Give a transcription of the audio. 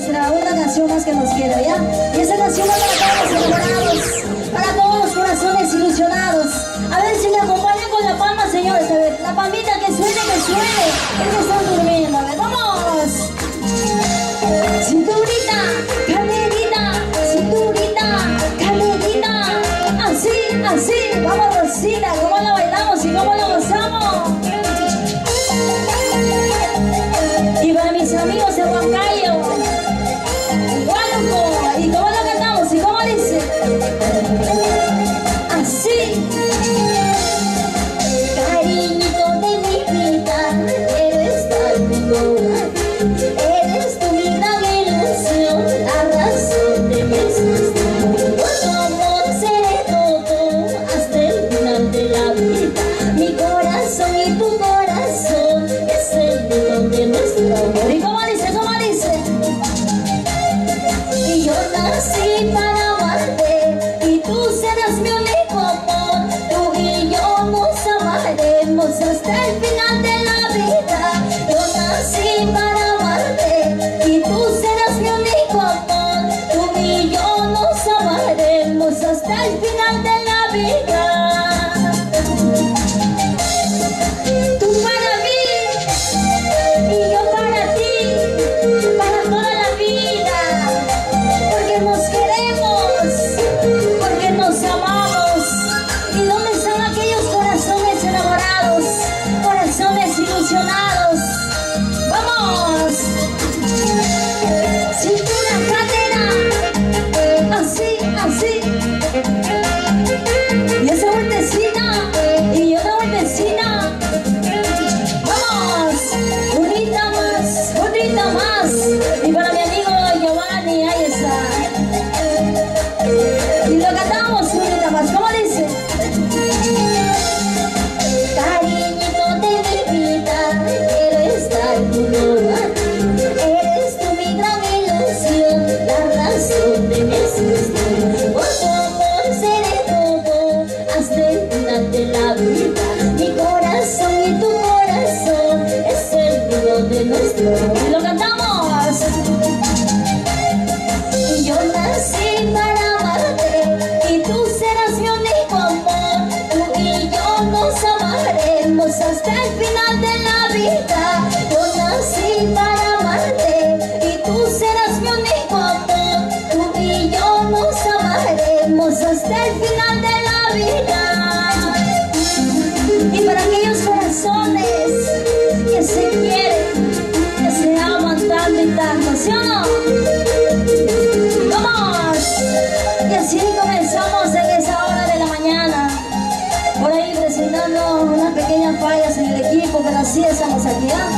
una canción más que nos queda, ¿ya? Y esa canción va para todos los enamorados, para todos los corazones ilusionados. A ver si me acompañan con la palma, señores. A ver, la palmita que suene, es que están durmiendo. A ver, ¡vamos! Cinturita, caderita, cinturita, caderita. Así, así. Vamos, Rosita, ¿cómo la bailamos y cómo la gozamos? Y para mis amigos de Huancayo, Huánuco, ¿y cómo lo cantamos? ¿Y cómo dice? Así. Cariñito de mi vida, eres tan conmigo. Eres tú mi gran ilusión, la razón de mi existencia. Por tu amor seré todo hasta el final de la vida. Mi corazón y tu corazón es el nido de nuestro amor. ¿Y cómo dice? ¿Cómo dice? Y yo nací para amarte y tú serás mi único amor. Tú y yo nos amaremos hasta el final de la vida. Yo nací para amarte y tú serás mi único amor. Tú y yo nos amaremos hasta el final de la vida. Tú para mí y yo para ti, para toda la vida, porque nos queremos, porque nos amamos. ¿Y dónde están aquellos corazones enamorados, corazones ilusionados? ¡Vamos! Cintura, cadera, así, así. Y esa vueltecita, y otra vueltecita. ¡Vamos! Otrita más. Y para mi amigo Giovanni, ahí está. Y lo cantamos otrita más. ¿Cómo dice? Cariñito de mi vida, quiero estar contigo. Eres tú mi gran ilusión, la razón de mi existencia. Por tu amor seré todo hasta el final de la vida. Mi corazón y tu corazón es el nido de nuestro amor. Y lo cantamos. Y yo nací para amarte y tú serás mi único amor. Tú y yo nos amaremos hasta el final de la vida. Yo nací para amarte y tú serás mi único amor. Tú y yo nos amaremos hasta el final de la vida. Y para aquellos corazones que se quieren, que se aman tanto y tanto, ¿sí o no? ¡Vamos! Y así comenzamos en esa hora de la mañana. Por ahí presentando unas pequeñas fallas en el equipo, pero así estamos aquí, ¿ah?